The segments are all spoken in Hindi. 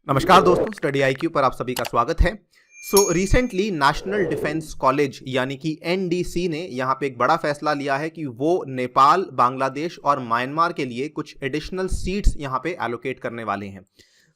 नमस्कार दोस्तों, स्टडी आईक्यू पर आप सभी का स्वागत है। रिसेंटली नेशनल डिफेंस कॉलेज यानी कि एनडीसी ने यहाँ पे एक बड़ा फैसला लिया है कि वो नेपाल, बांग्लादेश और म्यांमार के लिए कुछ एडिशनल सीट्स यहाँ पे एलोकेट करने वाले हैं।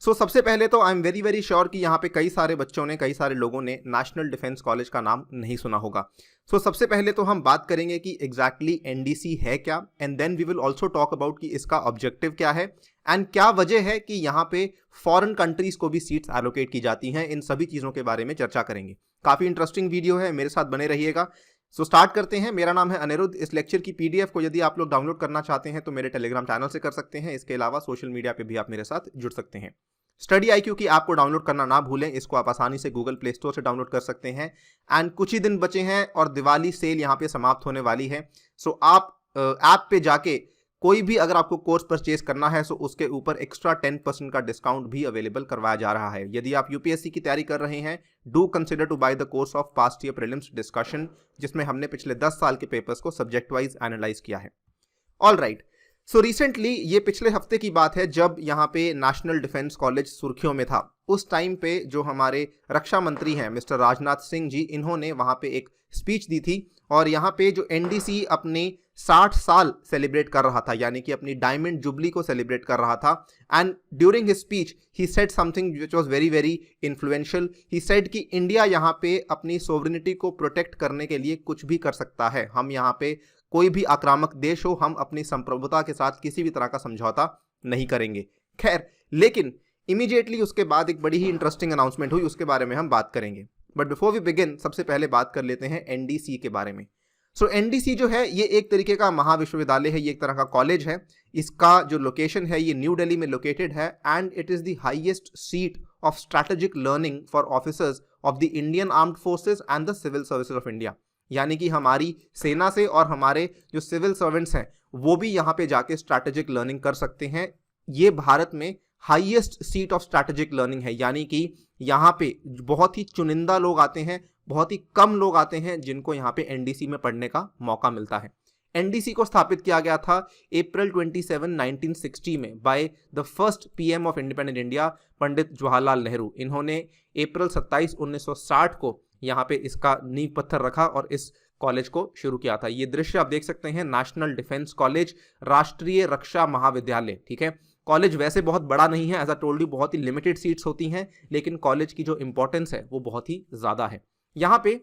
सबसे पहले तो I am very very sure कि यहाँ पे कई सारे बच्चों ने, कई सारे लोगों ने नेशनल डिफेंस कॉलेज का नाम नहीं सुना होगा। सबसे पहले तो हम बात करेंगे कि एग्जैक्टली एनडीसी है क्या, and then we will also talk about कि इसका ऑब्जेक्टिव क्या है एंड क्या वजह है कि यहाँ पे फॉरेन कंट्रीज को भी सीट्स एलोकेट की जाती हैं। इन सभी चीज़ों के बारे में चर्चा करेंगे। काफ़ी इंटरेस्टिंग वीडियो है, मेरे साथ बने रहिएगा। स्टार्ट करते हैं। मेरा नाम है अनिरुद्ध। इस लेक्चर की पीडीएफ को यदि आप लोग डाउनलोड करना चाहते हैं तो मेरे टेलीग्राम चैनल से कर सकते हैं। इसके अलावा सोशल मीडिया पे भी आप मेरे साथ जुड़ सकते हैं। स्टडी आईक्यू की ऐप को डाउनलोड करना ना भूलें। इसको आप आसानी से गूगल प्ले स्टोर से डाउनलोड कर सकते हैं। एंड कुछ ही दिन बचे हैं और दिवाली सेल यहाँ पे समाप्त होने वाली है। आप ऐप पे जाके कोई भी अगर आपको कोर्स परचेज करना है तो उसके ऊपर एक्स्ट्रा 10% का डिस्काउंट भी अवेलेबल करवाया जा रहा है। यदि आप यूपीएससी की तैयारी कर रहे हैं, do consider to buy the course of past year prelims discussion, जिसमें हमने पिछले 10 साल के पेपर्स को सब्जेक्ट वाइज एनालाइज किया है। ऑल राइट, रिसेंटली ये पिछले हफ्ते की बात है जब यहाँ पे नेशनल डिफेंस कॉलेज सुर्खियों में था। उस टाइम पे जो हमारे रक्षा मंत्री हैं मिस्टर राजनाथ सिंह जी, इन्होंने वहाँ पे एक स्पीच दी थी और यहाँ पे जो एनडीसी अपने 60 साल सेलिब्रेट कर रहा था, यानी कि अपनी डायमंड जुबली को सेलिब्रेट कर रहा था। And during his speech he said something which was very very influential. He said कि इंडिया यहाँ पे अपनी सोवरेनिटी को प्रोटेक्ट करने के लिए कुछ भी कर सकता है। हम यहाँ पे कोई भी आक्रामक देश हो, हम अपनी संप्रभुता के साथ किसी भी तरह का समझौता नहीं करेंगे। खैर, लेकिन इमीडिएटली उसके बाद एक बड़ी ही इंटरेस्टिंग अनाउंसमेंट हुई, उसके बारे में हम बात करेंगे। बट बिफोर वी बिगिन, सबसे पहले बात कर लेते हैं एनडीसी के बारे में। एनडीसी जो है ये एक तरीके का महाविश्वविद्यालय है, ये एक तरह का कॉलेज है। इसका जो लोकेशन है ये न्यू दिल्ली में लोकेटेड है and it is the highest seat of strategic learning for officers of the Indian armed forces and the civil services of India. यानी कि हमारी सेना से और हमारे जो सिविल सर्वेंट्स हैं वो भी यहाँ पे जाके स्ट्रैटेजिक लर्निंग कर सकते हैं। ये भारत में highest seat of strategic learning है, यानी कि यहाँ पे बहुत ही चुनिंदा लोग आते हैं, बहुत ही कम लोग आते हैं जिनको यहाँ पे एनडीसी में पढ़ने का मौका मिलता है। एनडीसी को स्थापित किया गया था अप्रैल 27, 1960 में by the first PM of independent India, Pandit Jawaharlal Nehru. इन्होंने अप्रैल 27, 1960 को यहाँ पे इसका नींव पत्थर रखा और इस कॉलेज को शुरू किया था। ये दृश्य आप देख सकते हैं, नेशनल डिफेंस कॉलेज, राष्ट्रीय रक्षा महाविद्यालय। ठीक है, कॉलेज वैसे बहुत बड़ा नहीं है, एज अ टोल्ड यू, बहुत ही लिमिटेड सीट्स होती हैं, लेकिन कॉलेज की जो इंपॉर्टेंस है वो बहुत ही ज्यादा है। यहाँ पे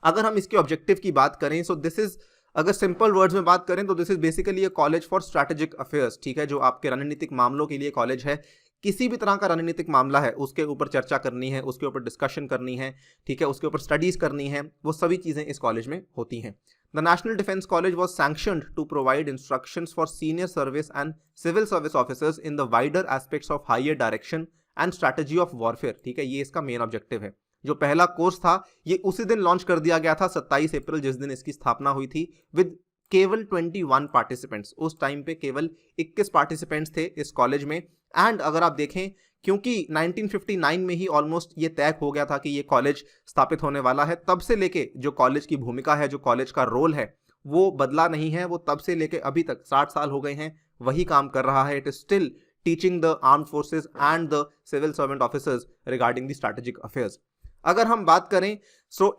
अगर हम इसके ऑब्जेक्टिव की बात करें, दिस इज, अगर सिंपल वर्ड्स में बात करें तो this is basically a college for strategic affairs. ठीक है, जो आपके रणनीतिक मामलों के लिए कॉलेज है। किसी भी तरह का रणनीतिक मामला है उसके ऊपर चर्चा करनी है, उसके ऊपर डिस्कशन करनी है, ठीक है, उसके ऊपर स्टडीज करनी है, वो सभी चीजें इस कॉलेज में होती हैं। The National Defence College was sanctioned to provide instructions for senior service and civil service officers in the wider aspects of higher direction and strategy of warfare। ठीक है, ये इसका मेन ऑब्जेक्टिव है। जो पहला कोर्स था ये उसी दिन लॉन्च कर दिया गया था, 27 अप्रैल, जिस दिन इसकी स्थापना हुई थी, विद केवल 21 पार्टिसिपेंट्स। उस टाइम पे केवल 21 पार्टिसिपेंट्स थे इस कॉलेज में। एंड अगर आप देखें, क्योंकि 1959 में ही ऑलमोस्ट ये तय हो गया था कि ये कॉलेज स्थापित होने वाला है, तब से लेके जो कॉलेज की भूमिका है, जो कॉलेज का रोल है, वो बदला नहीं है। वो तब से लेके अभी तक 60 साल हो गए हैं, वही काम कर रहा है। It is still teaching the armed forces and the civil servant officers regarding the strategic affairs. अगर हम बात करें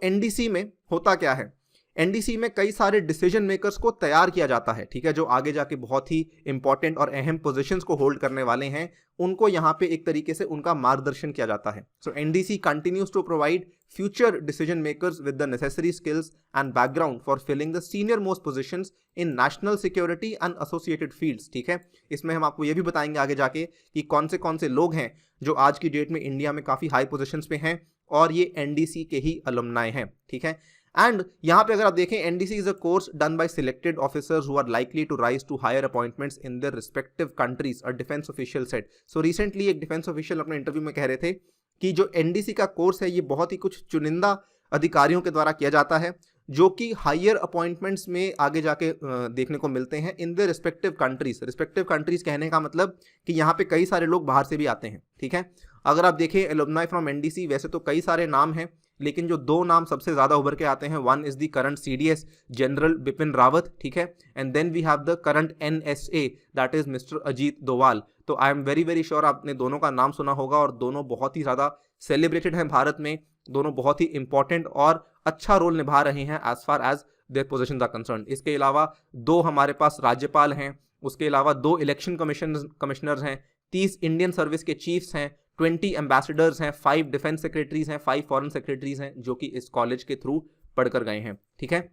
एनडीसी में होता क्या है, एनडीसी में कई सारे डिसीजन मेकर्स को तैयार किया जाता है। ठीक है, जो आगे जाके बहुत ही इंपॉर्टेंट और अहम पोजीशंस को होल्ड करने वाले हैं, उनको यहाँ पे एक तरीके से उनका मार्गदर्शन किया जाता है। NDC continues to provide future decision makers with the necessary skills and background for filling the senior most positions in national security and associated fields. ठीक है, इसमें हम आपको ये भी बताएंगे आगे जाके कि कौन से लोग हैं जो आज की डेट में इंडिया में काफी हाई पोजीशंस पे हैं और ये एनडीसी के ही अलुमनाई हैं। ठीक है, एंड यहाँ पे अगर आप देखें, NDC is a course done by selected officers who are likely to rise to higher appointments in their respective countries, a defence official said. Recently एक डिफेंस ऑफिशियल अपने इंटरव्यू में कह रहे थे कि जो एनडीसी का कोर्स है ये बहुत ही कुछ चुनिंदा अधिकारियों के द्वारा किया जाता है, जो कि हायर अपॉइंटमेंट्स में आगे जाके देखने को मिलते हैं in the respective countries. Respective countries कहने का मतलब कि यहाँ पे कई सारे लोग बाहर से भी आते हैं। ठीक है, अगर आप देखें एलुमनाई फ्रॉम एनडीसी, वैसे तो कई सारे नाम हैं, लेकिन जो दो नाम सबसे ज़्यादा उभर के आते हैं, one is the current CDS general Bipin Rawat, ठीक है, and then we have the current NSA that is mister Ajit Doval. तो I am very very sure आपने दोनों का नाम सुना होगा और दोनों बहुत ही ज़्यादा सेलिब्रेटेड हैं भारत में, दोनों बहुत ही इंपॉर्टेंट और अच्छा रोल निभा रहे हैं as far as their positions are concern. इसके अलावा दो हमारे पास राज्यपाल हैं, उसके अलावा दो इलेक्शन कमिश्नर्स हैं, 30 इंडियन सर्विस के चीफ्स हैं, 20 एम्बेसडर्स हैं, 5 डिफेंस सेक्रेटरीज हैं, 5 फॉरेन सेक्रेटरीज हैं जो कि इस कॉलेज के थ्रू पढ़कर गए हैं, ठीक है।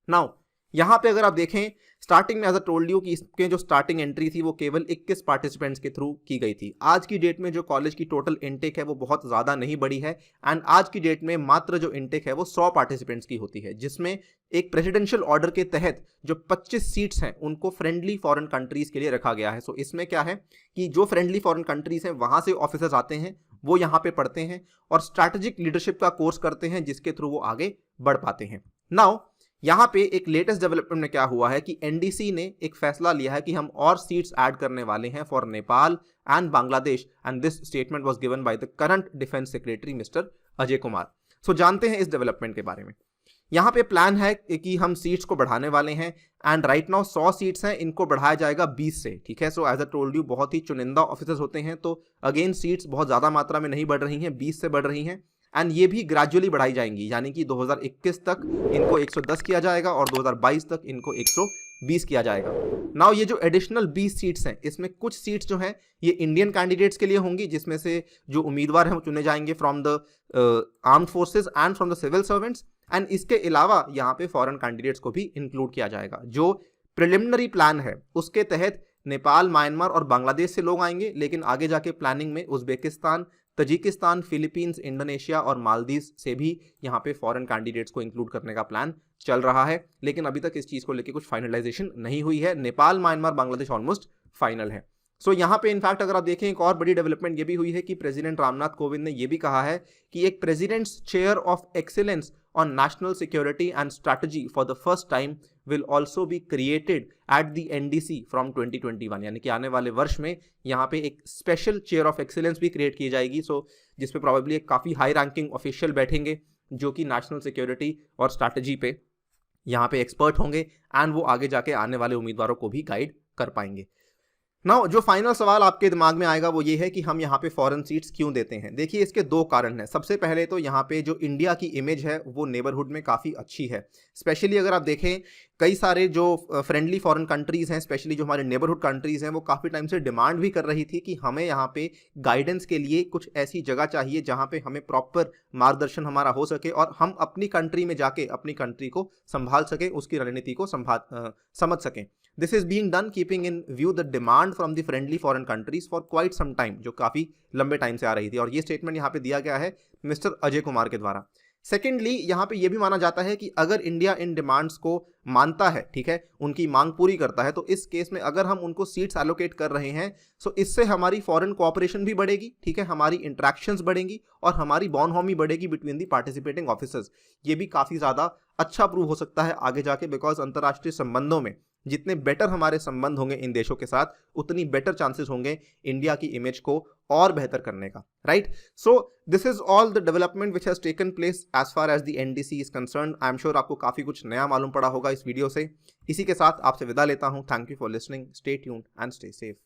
नाउ यहाँ पे अगर आप देखें स्टार्टिंग में एज अ टोल्ड यू कि इसके जो स्टार्टिंग एंट्री थी वो केवल 21 पार्टिसिपेंट्स के थ्रू की गई थी। आज की डेट में जो कॉलेज की टोटल इनटेक है वो बहुत ज़्यादा नहीं बढ़ी है एंड आज की डेट में मात्र जो इनटेक है वो 100 पार्टिसिपेंट्स की होती है, जिसमें एक प्रेसिडेंशियल ऑर्डर के तहत जो 25 सीट्स हैं उनको फ्रेंडली फॉरेन कंट्रीज़ के लिए रखा गया है। सो इसमें क्या है कि जो फ्रेंडली फॉरेन कंट्रीज़ हैं वहाँ से ऑफिसर्स आते हैं, वो यहाँ पे पढ़ते हैं और स्ट्रैटेजिक लीडरशिप का कोर्स करते हैं जिसके थ्रू वो आगे बढ़ पाते हैं। नाउ यहाँ पे एक लेटेस्ट डेवलपमेंट में क्या हुआ है कि NDC ने एक फैसला लिया है कि हम और सीट्स ऐड करने वाले हैं for Nepal and Bangladesh and this statement was given by the current defence secretary mister Ajay Kumar. So जानते हैं इस डेवलपमेंट के बारे में। यहाँ पे प्लान है कि हम सीट्स को बढ़ाने वाले हैं एंड राइट नाउ 100 सीट्स हैं, इनको बढ़ाया जाएगा 20 से, ठीक है। So as I told you बहुत ही चुनिंदा ऑफिसर्स होते हैं, तो अगेन सीट्स बहुत ज़्यादा मात्रा में नहीं बढ़ रही हैं, 20 से बढ़ रही हैं एंड ये भी ग्रेजुअली बढ़ाई जाएंगी, यानी कि 2021 तक इनको 110 किया जाएगा और 2022 तक इनको 120 किया जाएगा। नाउ ये जो एडिशनल 20 सीट्स हैं इसमें कुछ सीट्स जो हैं ये इंडियन कैंडिडेट्स के लिए होंगी, जिसमें से जो उम्मीदवार हैं वो चुने जाएंगे from the armed forces and from the civil servants and इसके अलावा यहाँ पे फॉरेन कैंडिडेट्स को भी इंक्लूड किया जाएगा। जो प्रिलिमिनरी प्लान है उसके तहत नेपाल, म्यांमार और बांग्लादेश से लोग आएंगे, लेकिन आगे जाके प्लानिंग में उज्बेकिस्तान, तजिकिस्तान, फिलीपींस, इंडोनेशिया और मालदीव से भी यहाँ पे फॉरेन कैंडिडेट्स को इंक्लूड करने का प्लान चल रहा है, लेकिन अभी तक इस चीज़ को लेकर कुछ फाइनलाइजेशन नहीं हुई है। Nepal, Myanmar, Bangladesh almost final है। सो यहाँ पे इनफैक्ट अगर आप देखें एक और बड़ी डेवलपमेंट ये भी हुई है कि प्रेसिडेंट रामनाथ कोविंद ने ये भी कहा है कि एक president's chair of excellence on national security and strategy for the first time will also be created at the NDC from 2021, यानी कि आने वाले वर्ष में यहाँ पे एक स्पेशल चेयर ऑफ एक्सीलेंस भी क्रिएट की जाएगी। सो जिसपे प्रॉबेबली एक काफ़ी हाई रैंकिंग ऑफिशियल बैठेंगे जो कि नेशनल सिक्योरिटी और स्ट्रैटेजी पे यहाँ पे एक्सपर्ट होंगे एंड वो आगे जाके आने वाले उम्मीदवारों को भी गाइड कर पाएंगे। नाउ जो फाइनल सवाल आपके दिमाग में आएगा वो ये है कि हम यहाँ पे फॉरेन सीट्स क्यों देते हैं। देखिए इसके दो कारण हैं। सबसे पहले तो यहाँ पे जो इंडिया की इमेज है वो नेबरहुड में काफ़ी अच्छी है, स्पेशली अगर आप देखें कई सारे जो फ्रेंडली फॉरेन कंट्रीज़ हैं, स्पेशली जो हमारे नेबरहुड कंट्रीज़ हैं, वो काफ़ी टाइम से डिमांड भी कर रही थी कि हमें यहाँ पे गाइडेंस के लिए कुछ ऐसी जगह चाहिए जहाँ पे हमें प्रॉपर मार्गदर्शन हमारा हो सके और हम अपनी कंट्री में जाके अपनी कंट्री को संभाल सकें, उसकी रणनीति को समझ सकें। This is being done keeping in view the demand from the friendly foreign countries for quite some time, जो काफ़ी लंबे टाइम से आ रही थी, और ये स्टेटमेंट यहाँ पे दिया गया है मिस्टर अजय कुमार के द्वारा। सेकेंडली यहाँ पे ये भी माना जाता है कि अगर इंडिया इन डिमांड्स को मानता है, ठीक है, उनकी मांग पूरी करता है, तो इस केस में अगर हम उनको सीट्स एलोकेट कर रहे हैं तो इससे हमारी फॉरेन कोऑपरेशन भी बढ़ेगी, ठीक है, हमारी इंट्रैक्शंस बढ़ेंगी और हमारी बॉनहोमी बढ़ेगी बिटवीन दी पार्टिसिपेटिंग ऑफिसर्स। ये भी काफ़ी ज़्यादा अच्छा प्रूव हो सकता है आगे जाके, बिकॉज अंतर्राष्ट्रीय संबंधों में जितने बेटर हमारे संबंध होंगे इन देशों के साथ, उतनी बेटर चांसेस होंगे इंडिया की इमेज को और बेहतर करने का, right. So this is all the development which has taken place as far as the NDC is concern. I am sure आपको काफ़ी कुछ नया मालूम पड़ा होगा इस वीडियो से। इसी के साथ आपसे विदा लेता हूं। Thank you for listening, stay tuned and stay safe.